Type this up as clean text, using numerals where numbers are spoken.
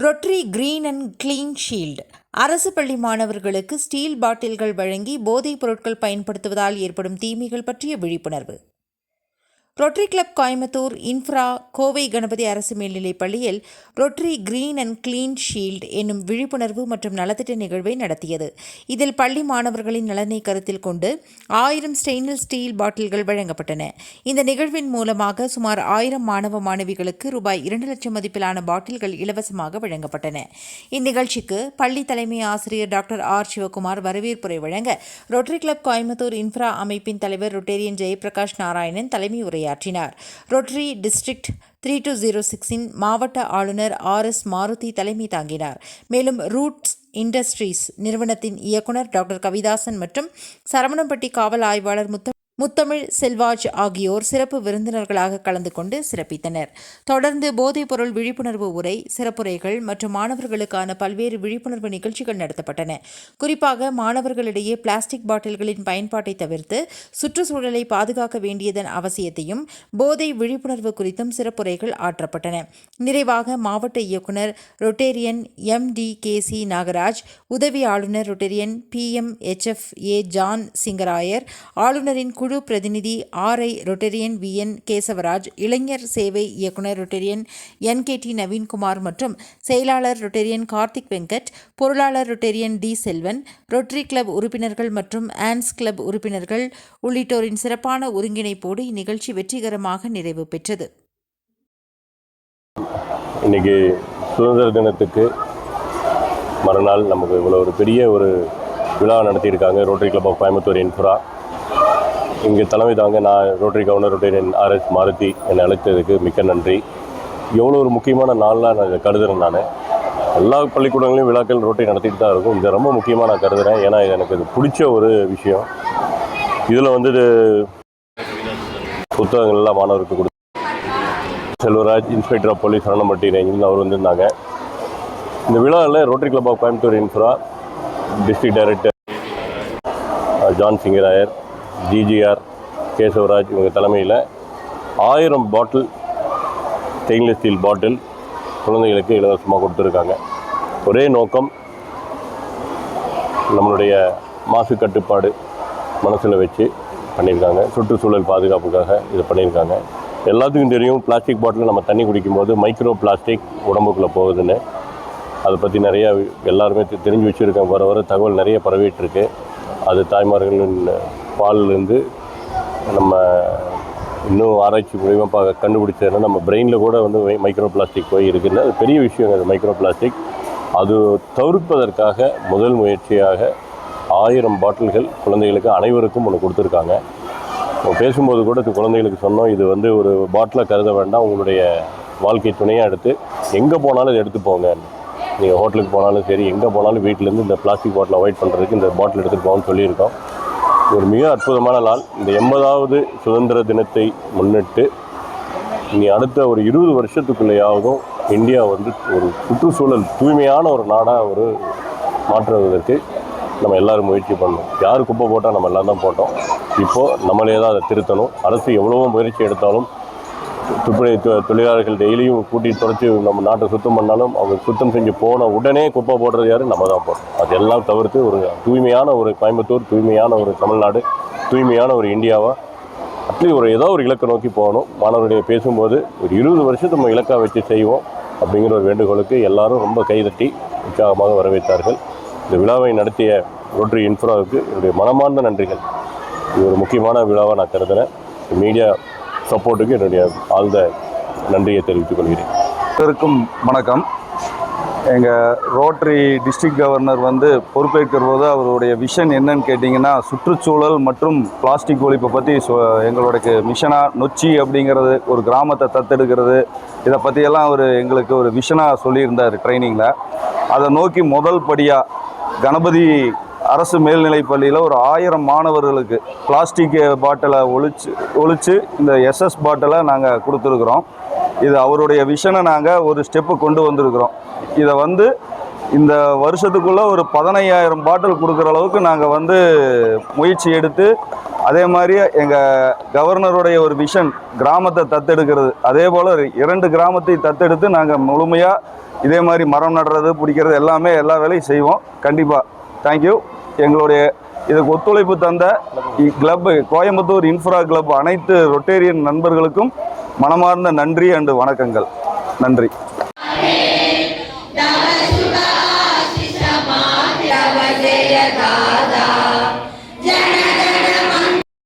Rotary green and clean shield அரசு பள்ளி மாணவர்களுக்கு ஸ்டீல் பாட்டில்கள் வழங்கி போதைப் பொருட்கள் பயன்படுத்துவதால் ஏற்படும் தீமைகள் பற்றிய விழிப்புணர்வு. Rotary Club Coimbatore infra Kovai Ganapathy அரசு மேல்நிலைப் பள்ளியில் Rotary green and clean shield என்னும் விழிப்புணர்வு மற்றும் நலத்திட்ட நிகழ்வை நடத்தியது. இதில் பள்ளி மாணவர்களின் நலனை கருத்தில் கொண்டு 1000 ஸ்டெயின்லெஸ் ஸ்டீல் பாட்டில்கள் வழங்கப்பட்டன. இந்த நிகழ்வின் மூலமாக சுமார் 1000 மாணவ மாணவிகளுக்கு ரூபாய் 2 லட்சம் மதிப்பிலான பாட்டில்கள் இலவசமாக வழங்கப்பட்டன. இந்நிகழ்ச்சிக்கு பள்ளி தலைமை ஆசிரியர் டாக்டர் ஆர். சிவகுமார் வரவேற்புரை வழங்க, ரொட்டரி கிளப் கோயம்புத்தூர் இன்ஃப்ரா அமைப்பின் தலைவர் ரொட்டேரியன் ஜெயபிரகாஷ் நாராயணன் தலைமை உரையாற்றினார். ரொட்டரி டிஸ்ட்ரிக்ட் 3206 மாவட்ட ஆளுநர் ஆர்.எஸ். மாருதி தலைமை தாங்கினார். மேலும் ரூட்ஸ் இண்டஸ்ட்ரீஸ் நிறுவனத்தின் இயக்குனர் டாக்டர் கவிதாசன் மற்றும் சரவணம்பட்டி காவல் ஆய்வாளர் முத்தமிழ் செல்வாஜ் ஆகியோர் சிறப்பு விருந்தினர்களாக கலந்து கொண்டு சிறப்பித்தனர். தொடர்ந்து போதைப்பொருள் விழிப்புணர்வு உரை, சிறப்புரைகள் மற்றும் மாணவர்களுக்கான பல்வேறு விழிப்புணர்வு நிகழ்ச்சிகள் நடத்தப்பட்டன. குறிப்பாக மாணவர்களிடையே பிளாஸ்டிக் பாட்டில்களின் பயன்பாட்டை தவிர்த்து சுற்றுச்சூழலை பாதுகாக்க வேண்டியதன் அவசியத்தையும், போதை விழிப்புணர்வு குறித்தும் சிறப்புரைகள் ஆற்றப்பட்டன. நிறைவாக மாவட்ட இயக்குனர் ரொட்டேரியன் எம்.டி.கே.சி. நாகராஜ், உதவி ஆளுநர் ரொட்டேரியன் பி.எம்.எச்.எஃப்.ஏ. ஜான் சிங்கராயர், ஆளுநரின் குழு பிரதிநிதி ஆர்.ஐ. ரொட்டேரியன் வி.என். கேசவராஜ், இளைஞர் சேவை இயக்குனர் ரொட்டேரியன் என்.கே.டி. நவீன்குமார் மற்றும் செயலாளர் ரொட்டேரியன் கார்த்திக் வெங்கட், பொருளாளர் Rotarian T. Selvan, Rotary Club உறுப்பினர்கள் மற்றும் ஆன்ஸ் கிளப் உறுப்பினர்கள் உள்ளிட்டோரின் சிறப்பான ஒருங்கிணைப்போடு இந்நிகழ்ச்சி வெற்றிகரமாக நிறைவு பெற்றது. இன்னைக்கு சுதந்திர தினத்துக்கு மறுநாள் நமக்கு இவ்வளோ ஒரு பெரிய ஒரு விழா நடத்தியிருக்காங்க. Rotary Club of Coimbatore Infra இங்கே தலைமை தாங்க நான் Rotary governor Rotarian R S. Maruthi என்னை அழைத்ததுக்கு மிக்க நன்றி. எவ்வளோ ஒரு முக்கியமான நாளாக நான் இதை கருதுகிறேன். நான் எல்லா பள்ளிக்கூடங்களையும் விழாக்கள் ரோட்டரி நடத்திட்டு தான் இருக்கும். இதை ரொம்ப முக்கியமாக நான் கருதுகிறேன். ஏன்னா இது எனக்கு இது பிடிச்ச ஒரு விஷயம். இதில் புத்தகங்கள்லாம் மாணவருக்கு கொடுத்து Selvaraj, inspector of police Saravanampatti ரேஞ்சில் அவர் வந்திருந்தாங்க. இந்த விழாவில் Rotary Club of Coimbatore Infra district director John Singarayar, GGR Kesavaraj இவங்க தலைமையில் 1000 பாட்டில் ஸ்டெயின்லெஸ் ஸ்டீல் பாட்டில் குழந்தைகளுக்கு இலவசமாக கொடுத்துருக்காங்க. ஒரே நோக்கம், நம்மளுடைய மாசு கட்டுப்பாடு மனசில் வச்சு பண்ணியிருக்காங்க. சுற்றுச்சூழல் பாதுகாப்புக்காக இது பண்ணியிருக்காங்க. எல்லாத்துக்கும் தெரியும், பிளாஸ்டிக் பாட்டில் நம்ம தண்ணி குடிக்கும்போது மைக்ரோ பிளாஸ்டிக் உடம்புக்குள்ளே போகுதுன்னு. அதை பற்றி நிறையா எல்லாருமே தெரிஞ்சு வச்சுருக்கேன். வர வர தகவல் நிறைய பரவிட்டுருக்கு. அது தாய்மார்களின் பாலிலேருந்து நம்ம இன்னும் ஆராய்ச்சி மூலிமா கண்டுபிடிச்சதுன்னா நம்ம பிரெயினில் கூட மைக்ரோ பிளாஸ்டிக் போய் இருக்குன்னு. அது பெரிய விஷயம். அது மைக்ரோ பிளாஸ்டிக் அது தவிர்ப்பதற்காக முதல் முயற்சியாக 1000 பாட்டில்கள் குழந்தைகளுக்கு அனைவருக்கும் ஒன்று கொடுத்துருக்காங்க. பேசும்போது கூட குழந்தைகளுக்கு சொன்னோம், இது ஒரு பாட்டிலை கருத வேண்டாம், உங்களுடைய வாழ்க்கை துணையாக எடுத்து எங்கே போனாலும் இதை எடுத்து போங்க. நீங்கள் ஹோட்டலுக்கு போனாலும் சரி, எங்கே போனாலும் வீட்டிலேருந்து இந்த பிளாஸ்டிக் பாட்டில் அவாய்ட் பண்ணுறதுக்கு இந்த பாட்டில் எடுத்துகிட்டு போகணும்னு சொல்லியிருக்கோம். ஒரு மிக அற்புதமான நாள். இந்த 80வது சுதந்திர தினத்தை முன்னிட்டு இனி அடுத்த ஒரு 20 வருஷத்துக்குள்ளேயாவதும் இந்தியா ஒரு சுற்றுச்சூழல் தூய்மையான ஒரு நாடாக மாற்றுவதற்கு நம்ம எல்லோரும் முயற்சி பண்ணணும். யார் குப்பை போட்டால் நம்ம எல்லாம் தான் போட்டோம். இப்போது நம்மளே தான் அதை திருத்தணும். அரசு எவ்வளவோ முயற்சி எடுத்தாலும் துப்புரவு தொழிலாளர்கள் டெய்லியும் கூட்டி தொடச்சி நம்ம நாட்டை சுத்தம் பண்ணாலும் அவங்க சுத்தம் செஞ்சு போன உடனே குப்பை போடுறது யார்? நம்ம தான் போடுறோம். அதெல்லாம் தவிர்த்து ஒரு தூய்மையான ஒரு கோயம்புத்தூர், தூய்மையான ஒரு தமிழ்நாடு, தூய்மையான ஒரு இந்தியாவாக அட்லீஸ்ட் ஏதோ ஒரு இலக்கை நோக்கி போகணும். மாணவர்களுடைய பேசும்போது ஒரு 20 வருஷத்தை நம்ம இலக்காக வச்சு செய்வோம் அப்படிங்கிற ஒரு வேண்டுகோளுக்கு எல்லாரும் ரொம்ப கைதட்டி உற்சாகமாக வரவேற்றார்கள். இந்த விழாவை நடத்திய ரோட்டரி இன்ஃப்ராவுக்கு என்னுடைய மனமார்ந்த நன்றிகள். இது ஒரு முக்கியமான விழாவாக நான் கருதுகிறேன். மீடியா சப்போர்ட்டுக்கு என்னுடைய ஆழ்ந்த நன்றியை தெரிவித்துக் கொள்கிறேன். அனைவருக்கும் வணக்கம். எங்கள் ரோட்டரி டிஸ்ட்ரிக்ட் கவர்னர் பொறுப்பேற்கிற போது அவருடைய விஷன் என்னன்னு கேட்டிங்கன்னா, சுற்றுச்சூழல் மற்றும் பிளாஸ்டிக் ஒழிப்பை பற்றி எங்களுடைய மிஷனாக நொச்சி அப்படிங்கிறது ஒரு கிராமத்தை தத்தெடுக்கிறது, இதை பற்றியெல்லாம் அவர் எங்களுக்கு ஒரு விஷனாக சொல்லியிருந்தார் ட்ரைனிங்கில். அதை நோக்கி முதல் படியாக கணபதி அரசு மேல்நிலைப் பள்ளியில் ஒரு 1000 மாணவர்களுக்கு பிளாஸ்டிக் பாட்டிலை ஒழிச்சு இந்த எஸ்எஸ் பாட்டிலை நாங்கள் கொடுத்துருக்குறோம். இது அவருடைய விஷனை நாங்கள் ஒரு ஸ்டெப்பு கொண்டு வந்திருக்கிறோம். இதை இந்த வருஷத்துக்குள்ளே ஒரு 15,000 பாட்டில் கொடுக்குற அளவுக்கு நாங்கள் முயற்சி எடுத்து அதே மாதிரி எங்கள் கவர்னருடைய ஒரு விஷன் கிராமத்தை தத்தெடுக்கிறது. அதே போல் 2 கிராமத்தை தத்தெடுத்து நாங்கள் முழுமையாக இதே மாதிரி மரம் நடுறது பிடிக்கிறது எல்லாமே எல்லா வேலையும் செய்வோம். கண்டிப்பாக தேங்க்யூ. எங்களுடைய இதுக்கு ஒத்துழைப்பு தந்த கிளப் கோயம்புத்தூர் இன்ஃப்ரா கிளப் அனைத்து ரொட்டேரியன் நண்பர்களுக்கும் மனமார்ந்த நன்றி அண்டு வணக்கங்கள். நன்றி.